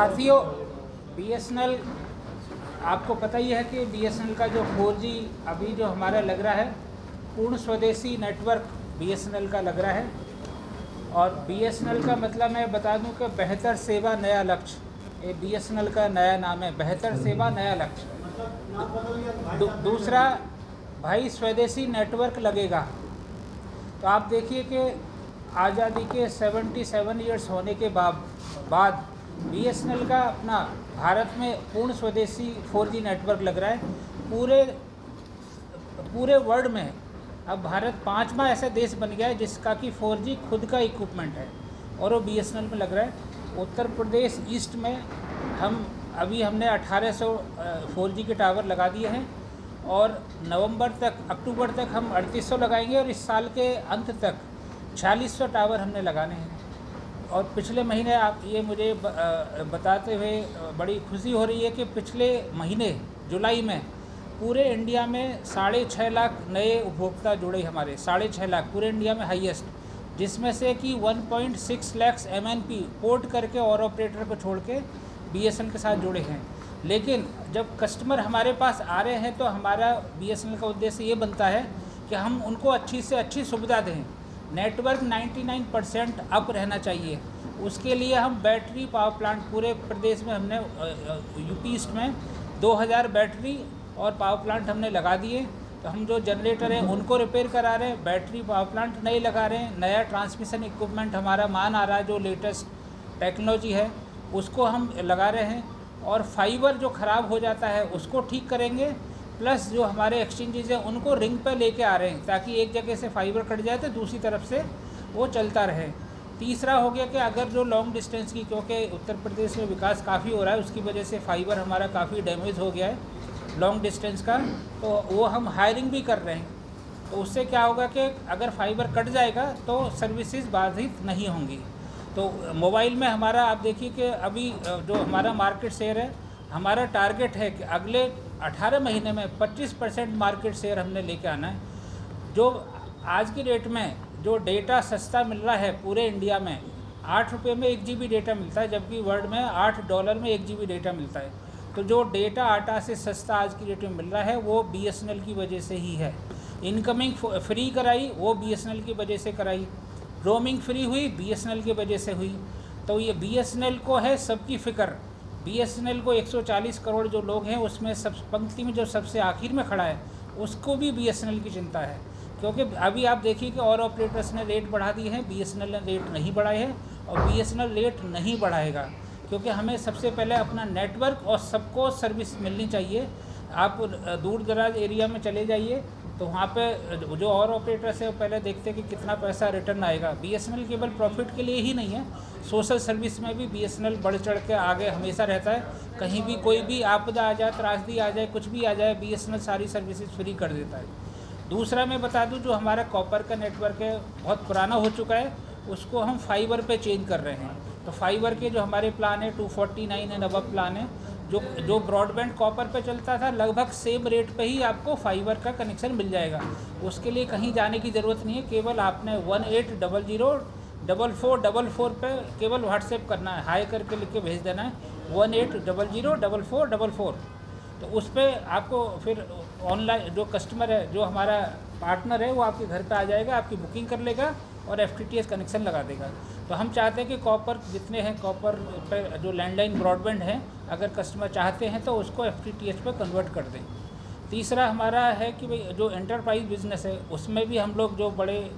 साथियों, बीएसएनएल आपको पता ही है कि बीएसएनएल का जो 4G अभी जो हमारा लग रहा है, पूर्ण स्वदेशी नेटवर्क बीएसएनएल का लग रहा है। और बीएसएनएल का मतलब मैं बता दूं कि बेहतर सेवा नया लक्ष्य, ये बीएसएनएल का नया नाम है, बेहतर सेवा नया लक्ष्य। दूसरा भाई स्वदेशी नेटवर्क लगेगा। तो आप देखिए कि आज़ादी के 77 ईयर्स होने के बाद बीएसएनएल का अपना भारत में पूर्ण स्वदेशी 4G नेटवर्क लग रहा है। पूरे वर्ल्ड में अब भारत 5वां ऐसा देश बन गया है जिसका कि 4G खुद का इक्विपमेंट है और वो बीएसएनएल में लग रहा है। उत्तर प्रदेश ईस्ट में हमने 1800 4G के टावर लगा दिए हैं और अक्टूबर तक हम 3800 लगाएंगे और इस साल के अंत तक 4600 टावर हमने लगाने हैं। और पिछले महीने आप ये मुझे बताते हुए बड़ी खुशी हो रही है कि पिछले महीने जुलाई में पूरे इंडिया में 6.5 लाख नए उपभोक्ता जुड़े हमारे, 6.5 लाख पूरे इंडिया में हाईएस्ट, जिसमें से कि 1.6 लाख MNP पोर्ट करके और ऑपरेटर को छोड़ के बीएसएनएल के साथ जुड़े हैं। लेकिन जब कस्टमर हमारे पास आ रहे हैं तो हमारा बीएसएनएल का उद्देश्य ये बनता है कि हम उनको अच्छी से अच्छी सुविधा दें। नेटवर्क 99% अप रहना चाहिए। उसके लिए हम बैटरी पावर प्लांट पूरे प्रदेश में हमने यूपी ईस्ट में 2000 बैटरी और पावर प्लांट हमने लगा दिए। तो हम जो जनरेटर हैं उनको रिपेयर करा रहे हैं, बैटरी पावर प्लांट नए लगा रहे हैं, नया ट्रांसमिशन इक्विपमेंट हमारा मान आ रहा है जो लेटेस्ट टेक्नोलॉजी है उसको हम लगा रहे हैं। और फाइबर जो ख़राब हो जाता है उसको ठीक करेंगे, प्लस जो हमारे एक्सचेंजेज हैं उनको रिंग पे लेके आ रहे हैं ताकि एक जगह से फाइबर कट जाए तो दूसरी तरफ से वो चलता रहे। तीसरा हो गया कि अगर जो लॉन्ग डिस्टेंस की, क्योंकि उत्तर प्रदेश में विकास काफ़ी हो रहा है, उसकी वजह से फाइबर हमारा काफ़ी डैमेज हो गया है लॉन्ग डिस्टेंस का, तो वो हम हायरिंग भी कर रहे हैं। तो उससे क्या होगा कि अगर फाइबर कट जाएगा तो सर्विसेज बाधित नहीं होंगी। तो मोबाइल में हमारा आप देखिए कि अभी जो हमारा मार्केट शेयर है, हमारा टारगेट है कि अगले 18 महीने में 25% मार्केट शेयर हमने लेके आना है। जो आज की डेट में जो डेटा सस्ता मिल रहा है पूरे इंडिया में, 8 रुपये में 1 GB डेटा मिलता है, जबकि वर्ल्ड में $8 में 1 GB डेटा मिलता है। तो जो डेटा आटा से सस्ता आज की डेट में मिल रहा है वो बीएसएनएल की वजह से ही है। इनकमिंग फ्री कराई वो बीएसएनएल की वजह से कराई, रोमिंग फ्री हुई बीएसएनएल की वजह से हुई। तो ये बीएसएनएल को है सबकी फ़िक्र। बीएसएनएल को 140 करोड़ जो लोग हैं उसमें सब पंक्ति में जो सबसे आखिर में खड़ा है उसको भी बीएसएनएल की चिंता है। क्योंकि अभी आप देखिए कि और ऑपरेटर्स ने रेट बढ़ा दिए हैं, बीएसएनएल ने रेट नहीं बढ़ाए हैं और बीएसएनएल रेट नहीं बढ़ाएगा, क्योंकि हमें सबसे पहले अपना नेटवर्क और सबको सर्विस मिलनी चाहिए। आप दूर दराज एरिया में चले जाइए तो वहाँ पे जो और ऑपरेटर्स है वो पहले देखते हैं कि कितना पैसा रिटर्न आएगा। बीएसएनएल केवल प्रॉफिट के लिए ही नहीं है, सोशल सर्विस में भी बीएसएनएल बढ़ चढ़ के आगे हमेशा रहता है। कहीं भी कोई भी आपदा आ जाए, त्रासदी आ जाए, कुछ भी आ जाए, बीएसएनएल सारी सर्विसेज फ्री कर देता है। दूसरा मैं बता दूं, जो हमारा कॉपर का नेटवर्क है बहुत पुराना हो चुका है, उसको हम फाइबर पे चेंज कर रहे हैं। तो फाइबर के जो हमारे प्लान है 249 एंड अबव प्लान है, जो ब्रॉडबैंड कॉपर पे चलता था लगभग सेम रेट पे ही आपको फाइबर का कनेक्शन मिल जाएगा। उसके लिए कहीं जाने की ज़रूरत नहीं है, केवल आपने 1800-4444 पे केवल व्हाट्सएप करना है, हाई करके लिख के भेज देना है 1800-4444। तो उस पर आपको फिर ऑनलाइन जो कस्टमर है, जो हमारा पार्टनर है, वो आपके घर पे आ जाएगा, आपकी बुकिंग कर लेगा और FTTH कनेक्शन लगा देगा। तो हम चाहते हैं कि कॉपर जितने हैं, कॉपर पे जो लैंडलाइन ब्रॉडबैंड है, अगर कस्टमर चाहते हैं तो उसको FTTH पे कन्वर्ट कर दें। तीसरा हमारा है कि भाई जो एंटरप्राइज बिजनेस है उसमें भी हम लोग जो बड़े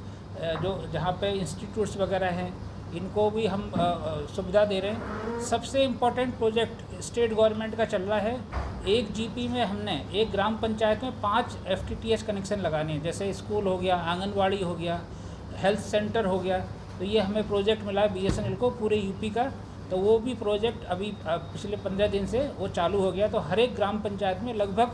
जो जहाँ पे इंस्टीट्यूट्स वगैरह हैं इनको भी हम सुविधा दे रहे हैं। सबसे इम्पोर्टेंट प्रोजेक्ट स्टेट गवर्नमेंट का चल रहा है। 1 GP में हमने एक ग्राम पंचायत में 5 FTTH कनेक्शन लगाने हैं, जैसे स्कूल हो गया, आंगनवाड़ी हो गया, हेल्थ सेंटर हो गया। तो ये हमें प्रोजेक्ट मिला है बीएसएनएल को पूरे यूपी का। तो वो भी प्रोजेक्ट अभी पिछले 15 दिन से वो चालू हो गया। तो हर एक ग्राम पंचायत में लगभग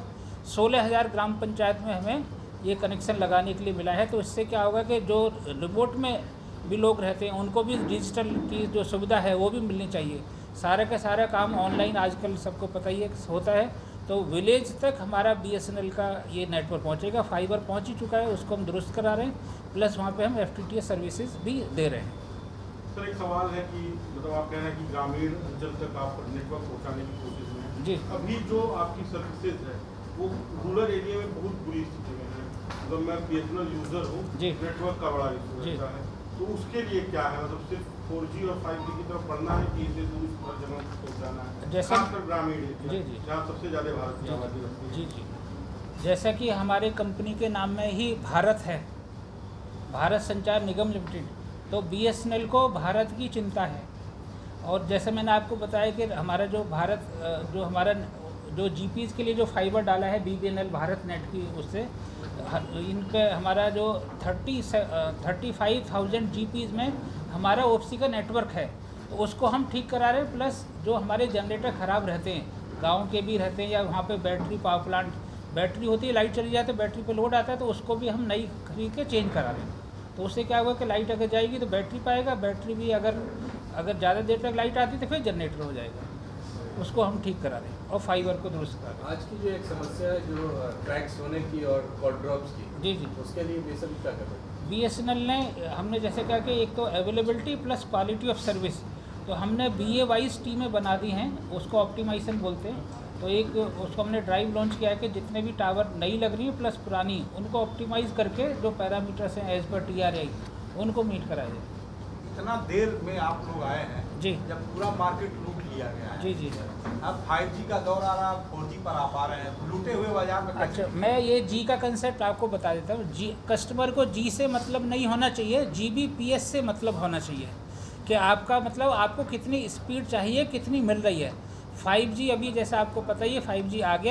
16,000 ग्राम पंचायत में हमें ये कनेक्शन लगाने के लिए मिला है। तो इससे क्या होगा कि जो रिमोट में भी लोग रहते हैं उनको भी डिजिटल की जो सुविधा है वो भी मिलनी चाहिए। सारा का सारा काम ऑनलाइन आजकल सबको पता ही होता है। तो विलेज तक हमारा बीएसएनएल का ये नेटवर्क पहुंचेगा। फाइबर पहुंच ही चुका है, उसको हम दुरुस्त करा रहे हैं, प्लस वहाँ पे हम FTTH सर्विसेज भी दे रहे हैं। सर एक सवाल है कि मतलब आप कह रहे हैं कि ग्रामीण अंचल तक आप नेटवर्क पहुंचाने की कोशिश में हैं। जी। अभी जो आपकी सर्विसेज है वो रूरल एरिया में बहुत बुरी स्थिति में है। मतलब मैं बीएसएनएल यूजर हूँ, नेटवर्क का बड़ा इशू रहता है, तो उसके लिए क्या है? मतलब सिर्फ 4G और 5G की तरफ बढ़ना है कि इसे दूर जगह पहुँचाना है, जैसा खासकर ग्रामीण एरिया जहाँ सबसे ज़्यादा भारत की आबादी रहती है? जी जी, जैसा कि हमारे कंपनी के नाम में ही भारत है, भारत संचार निगम लिमिटेड, तो बीएसएनएल को भारत की चिंता है। और जैसे मैंने आपको बताया कि हमारा जो हमारा जो जीपीज़ के लिए जो फाइबर डाला है बीबीएनएल भारत नेट की, उससे इनके हमारा जो 35,000 जीपीज़ में हमारा ओपसी का नेटवर्क है, तो उसको हम ठीक करा रहे हैं। प्लस जो हमारे जनरेटर ख़राब रहते हैं, गांव के भी रहते हैं, या वहाँ पे बैटरी पावर प्लांट बैटरी होती है, लाइट चली जाती है, बैटरी पे लोड आता है, तो उसको भी हम नई खरीद के चेंज करा रहे हैं। तो उससे क्या होगा कि लाइट अगर जाएगी तो बैटरी पाएगा, बैटरी भी अगर ज़्यादा देर तक लाइट आती है तो फिर जनरेटर हो जाएगा, उसको हम ठीक करा रहे हैं और फाइबर को दुरुस्त करा रहे हैं। आज की जो एक समस्या है जो ट्रैक्स होने की और कॉल ड्रॉप्स की, जी जी, उसके लिए बीएसएनएल क्या कर रहे हैं? बीएसएनएल ने हमने जैसे कहा कि एक तो availability plus quality of service, तो हमने BA वाइज टीमें बना दी हैं, उसको ऑप्टिमाइजेशन बोलते हैं। तो एक उसको हमने ड्राइव लॉन्च किया है कि जितने भी टावर नई लग रही हैं प्लस पुरानी, उनको ऑप्टिमाइज़ करके जो पैरामीटर्स हैं एज पर TRAI उनको मीट कराया जाए। इतना देर में आप लोग आए हैं जी, जब पूरा मार्केट लूट लिया गया है। जी जी। अब 5G का दौर आ रहा है, 4G पर आप आ रहे हैं, लूटे हुए बाजार में। अच्छा, मैं ये G का कंसेप्ट आपको बता देता हूँ। जी, कस्टमर को G से मतलब नहीं होना चाहिए, GBPS से मतलब होना चाहिए कि आपका मतलब आपको कितनी स्पीड चाहिए, कितनी मिल रही है। 5G अभी जैसा आपको पता ही है 5G आ गया।